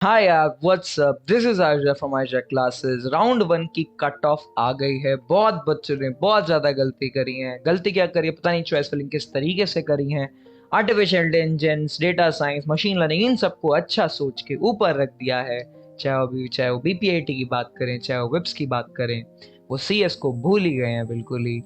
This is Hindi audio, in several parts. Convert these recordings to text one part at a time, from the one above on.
हाय यार, what's up. This is Arya from Arya classes. Round one की कट ऑफ आ गई है। बहुत बच्चों ने बहुत ज्यादा गलती करी है। गलती क्या करी है पता नहीं, चॉइस फिलिंग किस तरीके से करी है। Artificial intelligence, data science, machine learning, इन सबको अच्छा सोच के ऊपर रख दिया है। चाहे वो बीपीआईटी की बात करें, चाहे वो विप्स की बात करें, वो सीएस को भूल ही गए हैं बिल्कुल ही।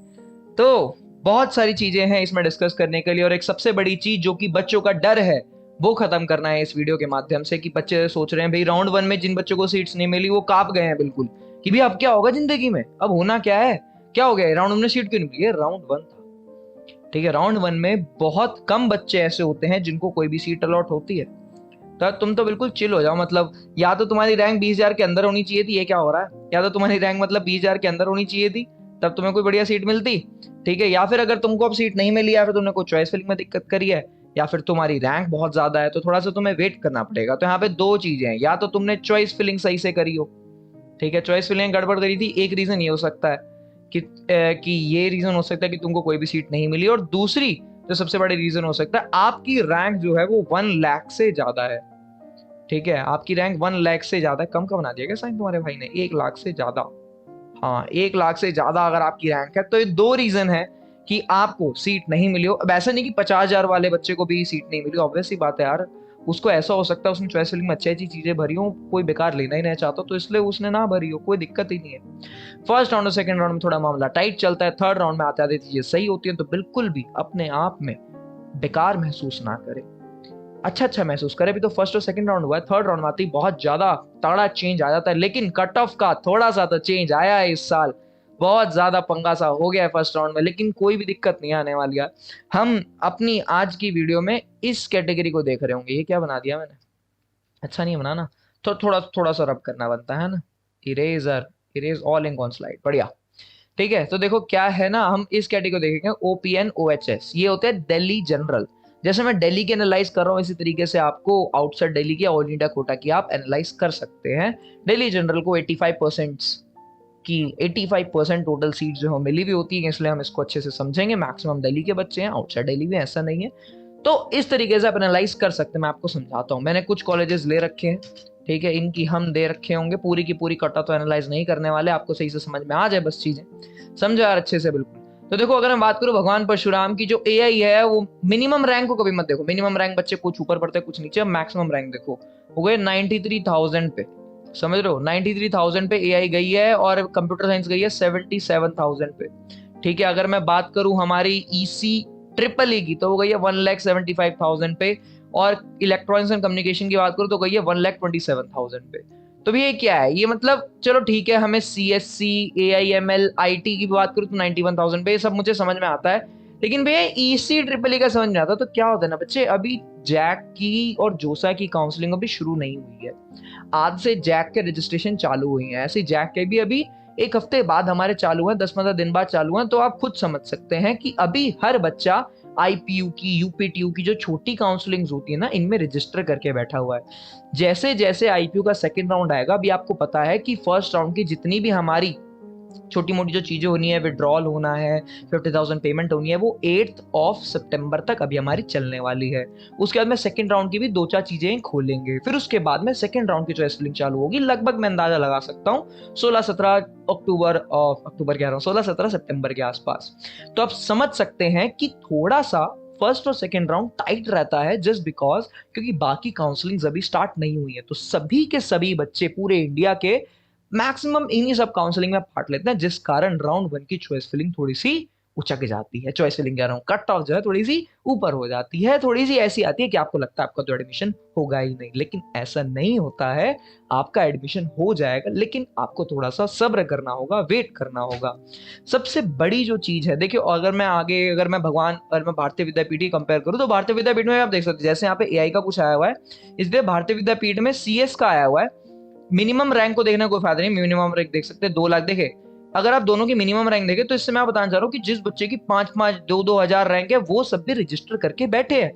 तो बहुत सारी चीजें हैं इसमें डिस्कस करने के लिए, और एक सबसे बड़ी चीज जो कि बच्चों का डर है वो खत्म करना है इस वीडियो के माध्यम से। कि बच्चे सोच रहे हैं भाई राउंड वन में जिन बच्चों को सीट्स नहीं मिली वो कांप गए हैं बिल्कुल, कि भी अब क्या होगा जिंदगी में, अब होना क्या है, क्या हो गया, राउंड वन में सीट क्यों नहीं मिली। ये राउंड वन था, ठीक है। राउंड वन में बहुत कम बच्चे ऐसे होते हैं जिनको कोई भी सीट अलॉट होती है। तो तुम तो बिल्कुल चिल हो जाओ। मतलब या तो तुम्हारी रैंक 20,000 के अंदर होनी चाहिए थी, ये क्या हो रहा है, या तो तुम्हारी रैंक मतलब 20,000 के अंदर होनी चाहिए थी, तब तुम्हें कोई बढ़िया सीट मिलती, ठीक है। या फिर अगर तुमको अब सीट नहीं मिली, या फिर तुमने कोई चॉइस फिलिंग में दिक्कत करी है, या फिर तुम्हारी रैंक बहुत ज्यादा है, तो थोड़ा सा तुम्हें वेट करना पड़ेगा। तो यहाँ पे दो चीजें हैं, या तो तुमने चॉइस फिलिंग सही से करी हो, ठीक है, चॉइस फिलिंग गड़बड़ करी थी, एक रीजन ये हो सकता है कि ये रीजन हो सकता है कि तुमको कोई भी सीट नहीं मिली, और दूसरी जो सबसे बड़ी रीजन हो सकता है, आपकी रैंक जो है वो 1 लाख से ज्यादा है, ठीक है। आपकी रैंक 1 लाख से ज्यादा है। कम का बना दिया क्या साइन तुम्हारे भाई ने, 1 लाख से ज्यादा। हाँ, 1 लाख से ज्यादा अगर आपकी रैंक है तो ये दो रीजन है कि आपको सीट नहीं मिली हो। अब ऐसा नहीं कि 50,000 वाले बच्चे को भी सीट नहीं मिली, ऑब्वियस सी बात है यार। उसको ऐसा हो सकता है उसने चॉइस फिलिंग में अच्छी अच्छी चीजें भरी हो, कोई बेकार लेना ही नहीं चाहता तो इसलिए उसने ना भरी हो, कोई दिक्कत ही नहीं है। फर्स्ट राउंड और सेकंड राउंड में थोड़ा मामला टाइट चलता है, थर्ड राउंड में आते आते चीजें सही होती है। तो बिल्कुल भी अपने आप में बेकार महसूस ना करें, अच्छा अच्छा महसूस करे। अभी तो फर्स्ट और सेकंड राउंड हुआ है, थर्ड राउंड में आती बहुत ज्यादा तगड़ा चेंज आ जाता है। लेकिन कट ऑफ का थोड़ा सा तो चेंज आया है इस साल, बहुत ज्यादा पंगा सा हो गया है फर्स्ट राउंड में, लेकिन कोई भी दिक्कत नहीं आने वाली है। हम अपनी आज की वीडियो में इस कैटेगरी को देख रहे होंगे। ये क्या बना दिया मैंने, अच्छा नहीं बना ना। तो थोड़ा थोड़ा सा रब करना बनता है ना। Eraser, erase all in one slide, बढ़िया। ठीक है, तो देखो क्या है ना, हम इस कैटेगरी को देखेंगे। ओपीएन ओएचएस, ये होते हैं दिल्ली जनरल। जैसे मैं दिल्ली की एनालाइज कर रहा हूँ, इसी तरीके से आपको आउटसाइड दिल्ली की, ऑल इंडिया कोटा की आप एनालाइज कर सकते हैं। दिल्ली जनरल को 85% की 85% टोटल सीट जो है मिली हुई होती है, इसलिए हम इसको अच्छे से समझेंगे। मैक्सिमम दिल्ली के बच्चे हैं, आउटसाइड दिल्ली में ऐसा नहीं है। तो इस तरीके से आप एनालाइज कर सकते हैं। मैं आपको समझाता हूँ, मैंने कुछ कॉलेजेस ले रखे हैं, ठीक है, इनकी हम दे रखे होंगे। पूरी की पूरी कटा तो एनालाइज नहीं करने वाले, आपको सही से समझ में आ जाए बस चीजें, समझो यार अच्छे से बिल्कुल। तो देखो, अगर मैं बात करूं भगवान परशुराम की, जो एआई है वो मिनिमम रैंक को कभी मत देखो। मिनिमम रैंक बच्चे कुछ ऊपर पढ़ते हैं कुछ नीचे, मैक्सिमम रैंक देखो। हो गए 93,000 पे, समझ रहे हो, 93,000 पे एआई गई है, और कंप्यूटर साइंस गई है 77,000 पे, ठीक है। अगर मैं बात करूं हमारी ईसी ट्रिपल ई की, तो वो गई है 1,75,000 पे, और इलेक्ट्रॉनिक्स एंड कम्युनिकेशन की बात करूं तो गई है 1,27,000 पे। तो भी ये क्या है, ये मतलब चलो ठीक है, हमें C S C, A I M L, I T की बात करूँ तो 91,000 पे, ये सब मुझे समझ में आता है। लेकिन भैया ईसी ट्रिपल ई का समझ में आता। तो क्या होता है ना बच्चे, अभी जैक की और जोसा की काउंसलिंग अभी शुरू नहीं हुई है। आज से जैक के रजिस्ट्रेशन चालू हुई हैं, ऐसे जैक के भी अभी एक हफ्ते बाद हमारे चालू हैं, 10-15 दिन बाद चालू हैं। तो आप खुद समझ सकते हैं कि अभी हर बच्चा आईपीयू की, यूपीटीयू की जो छोटी काउंसलिंग होती है ना, इनमें रजिस्टर करके बैठा हुआ है। जैसे जैसे आईपीयू का सेकंड राउंड आएगा, अभी आपको पता है कि फर्स्ट राउंड की जितनी भी हमारी छोटी मोटी जो चीजें होनी है, विड्रॉल होना है, 50,000 पेमेंट होनी है, वो 8 सितंबर तक अभी हमारी चलने वाली है। उसके बाद में सेकंड राउंड की भी दो चार चीजें खोलेंगे, फिर उसके बाद में सेकंड राउंड की चॉइस फिलिंग चालू होगी। लगभग मैं अंदाजा लगा सकता हूँ 16-17 अक्टूबर, अक्टूबर कह रहा हूँ, 16-17 सितंबर के आसपास। तो आप समझ सकते हैं कि थोड़ा सा फर्स्ट और सेकंड राउंड टाइट रहता है, जस्ट बिकॉज क्योंकि बाकी काउंसलिंग अभी स्टार्ट नहीं हुई है। तो सभी के सभी बच्चे पूरे इंडिया के मैक्सिमम इन्हीं सब काउंसलिंग में पार्ट लेते हैं, जिस कारण राउंड वन की चॉइस फिलिंग थोड़ी सी उचक जाती है। चॉइस फिलिंग कह रहा हूँ, कट ऑफ जो है थोड़ी सी ऊपर हो जाती है, थोड़ी सी ऐसी आती है कि आपको लगता है आपका तो एडमिशन होगा ही नहीं, लेकिन ऐसा नहीं होता है। आपका एडमिशन हो जाएगा, लेकिन आपको थोड़ा सा सब्र करना होगा, वेट करना होगा। सबसे बड़ी जो चीज है, देखियो, अगर मैं भारतीय विद्यापीठ की कंपेयर करूँ, तो भारतीय विद्यापीठ में आप देख सकते हैं, जैसे यहाँ पे एआई का कुछ आया हुआ है, इसलिए भारतीय विद्यापीठ में सीएस का आया हुआ है। मिनिमम रैंक को देखने का कोई फायदा नहीं, मिनिमम रैंक देख सकते हैं 2 लाख। देखे, अगर आप दोनों की मिनिमम रैंक देखें, तो इससे मैं बताना चाह रहा हूँ कि जिस बच्चे की 5-5, 2-2 हजार रैंक है, वो सब भी रजिस्टर करके बैठे हैं,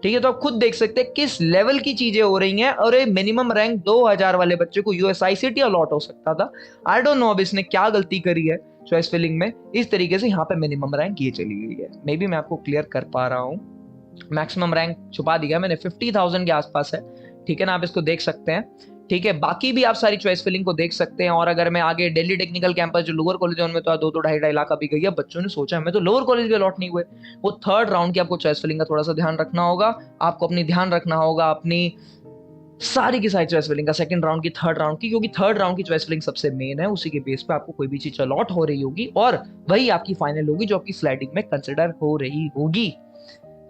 ठीक है। तो आप खुद देख सकते हैं किस लेवल की चीजें हो रही हैं। और ये मिनिमम रैंक 2,000 वाले बच्चे को यूएसआईसीटी अलॉट हो सकता था। आई डोंट नो अब इसने क्या गलती करी है चॉइस फिलिंग में, इस तरीके से यहाँ पे मिनिमम रैंक ये चली गई है। मे बी मैं आपको क्लियर कर पा रहा हूँ। मैक्सिमम रैंक छुपा दिया मैंने, 50,000 के आसपास है, ठीक है ना, आप इसको देख सकते हैं। ठीक है, बाकी भी आप सारी चॉइस फिलिंग को देख सकते हैं। और अगर मैं आगे दिल्ली टेक्निकल कैंपस जो लोअर कॉलेज है उनमें तो 2-2 ढाई-2.5 लाख अभी गई है। बच्चों ने सोचा हमें तो लोअर कॉलेज भी अलॉट नहीं हुए। वो थर्ड राउंड की आपको चॉइस फिलिंग का थोड़ा सा ध्यान रखना होगा। आपको अपनी ध्यान रखना होगा अपनी सारी की सारी चॉइस फिलिंग का, सेकंड राउंड की, थर्ड राउंड की, क्योंकि थर्ड राउंड की चॉइस फिलिंग सबसे मेन है। उसी के बेस पे आपको कोई भी चीज अलॉट हो रही होगी और वही आपकी फाइनल होगी जो आपकी स्लाइडिंग में कंसिडर हो रही होगी।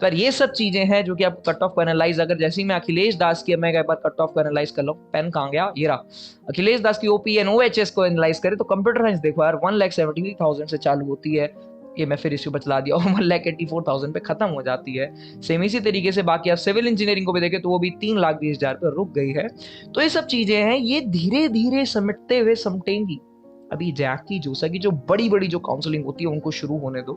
पर ये सब चीजें हैं जो कि आपको कट ऑफ को एनालाइज, अगर जैसे ही मैं अखिलेश दास की मैं एक बार कट ऑफ को एनालाइज कर लो, पेन कहां गया, ये रहा, अखिलेश दास की ओपी एंड ओएचएस को एनालाइज करें तो कंप्यूटर साइंस देखो यार 1,73,000 से चालू होती है। ये मैं फिर इसको बचला दिया और 1,84,000 पे खत्म हो जाती है। सेम इसी तरीके से बाकी आप सिविल इंजीनियरिंग को भी देखें तो वो भी 3,20,000 पे रुक गई है। तो ये सब चीजें हैं, ये धीरे धीरे समेटते हुए समटेंगी। अभी जैक की जोसा की जो बड़ी बड़ी जो काउंसलिंग होती है उनको शुरू होने दो,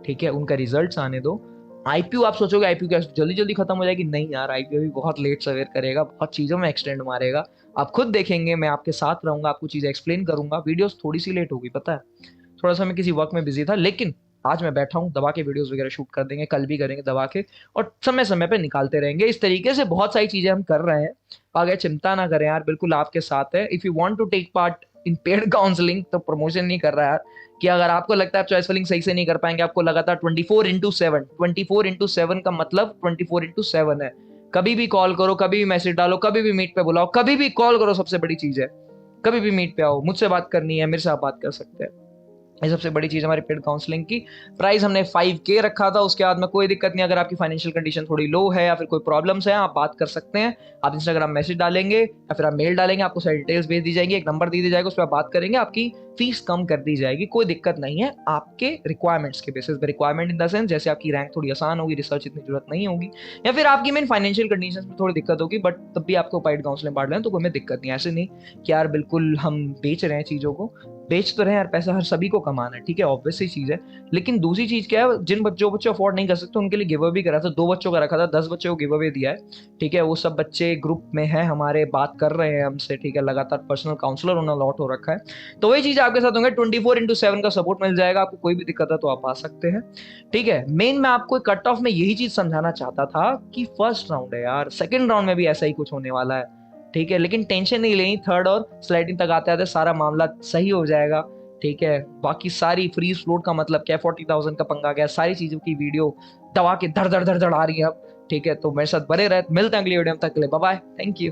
ठीक है, उनका रिजल्ट्स आने दो। आईपीयू आप सोचोगे आईपीयू क्या जल्दी जल्दी खत्म हो जाएगी, नहीं यार, आईपीयू भी बहुत लेट सवेर करेगा, बहुत चीजों में एक्सटेंड मारेगा। आप खुद देखेंगे, मैं आपके साथ रहूंगा, आपको चीजें एक्सप्लेन करूंगा। वीडियोस थोड़ी सी लेट होगी पता है, थोड़ा सा मैं किसी वर्क में बिजी था, लेकिन आज मैं बैठा हूँ, दबा के वीडियोस वगैरह शूट कर देंगे, कल भी करेंगे दबा के, और समय समय पे निकालते रहेंगे। इस तरीके से बहुत सारी चीजें हम कर रहे हैं। आगे चिंता ना करें यार, बिल्कुल आपके साथ है। If you want to take part in paid counselling, तो प्रमोशन नहीं कर रहा यार, कि अगर आपको लगता है आप चॉइस फिलिंग सही से नहीं कर पाएंगे, आपको लगातार 24/7 का मतलब 24/7 है। कभी भी कॉल करो, कभी भी मैसेज डालो, कभी भी मीट पे बुलाओ, कभी भी कॉल करो, सबसे बड़ी चीज है कभी भी मीट पे आओ, मुझसे बात करनी है, मेरे से आप बात कर सकते हैं। ये सबसे बड़ी चीज हमारी पेड काउंसलिंग की। प्राइस हमने 5K रखा था, उसके बाद में कोई दिक्कत नहीं। अगर आपकी फाइनेंशियल कंडीशन थोड़ी लो है या फिर कोई प्रॉब्लम्स है, आप बात कर सकते हैं। आप इंस्टाग्राम मैसेज डालेंगे या फिर आप मेल डालेंगे, आपको सारी डिटेल्स भेज दी जाएंगी, एक नंबर दे दी जाएगा, उस पर आप बात करेंगे, आपकी फीस कम कर दी जाएगी, कोई दिक्कत नहीं है। आपके रिक्वायरमेंट्स के बेसिस पे, रिक्वायरमेंट इन द सेंस जैसे आपकी रैंक थोड़ी आसान होगी, रिसर्च इतनी जरूरत नहीं होगी, या फिर आपकी मेन फाइनेंशियल कंडीशन में थोड़ी दिक्कत होगी, बट तब भी आपको पेड काउंसलिंग बांट लें तो कोई में दिक्कत नहीं। ऐसे नहीं कि यार बिल्कुल हम बेच रहे हैं चीजों को, बेच तो रहे हैं यार, पैसा हर सभी को कमाना है, ठीक है, ऑब्वियस सी चीज है। लेकिन दूसरी चीज क्या है, जिन बच्चे अफोर्ड नहीं कर सकते उनके लिए गिव अवे भी करा था, 2 बच्चों का रखा था, 10 बच्चों को गिव अवे दिया है, ठीक है। वो सब बच्चे ग्रुप में है हमारे, बात कर रहे हैं हमसे, ठीक है, लगातार पर्सनल काउंसलर उन्हें लॉट हो रखा है। तो वही चीज आपके साथ होंगे, 24/7 का सपोर्ट मिल जाएगा आपको, कोई भी दिक्कत है तो आप आ सकते हैं, ठीक है। मेन मैं आपको कट ऑफ में यही चीज समझाना चाहता था कि फर्स्ट राउंड है यार, सेकंड राउंड में भी ऐसा ही कुछ होने वाला है, ठीक है। लेकिन टेंशन नहीं लेनी, थर्ड और स्लाइडिंग तक आते आते सारा मामला सही हो जाएगा, ठीक है। बाकी सारी फ्रीज फ्लोट का मतलब क्या, 40,000 का पंगा गया, सारी चीजों की वीडियो दबा के धड़ धड़ धड़ धड़ आ रही है अब, ठीक है। तो मेरे साथ बने रहे, मिलते हैं अगली वीडियो में, तक के लिए बाय बाय, थैंक यू।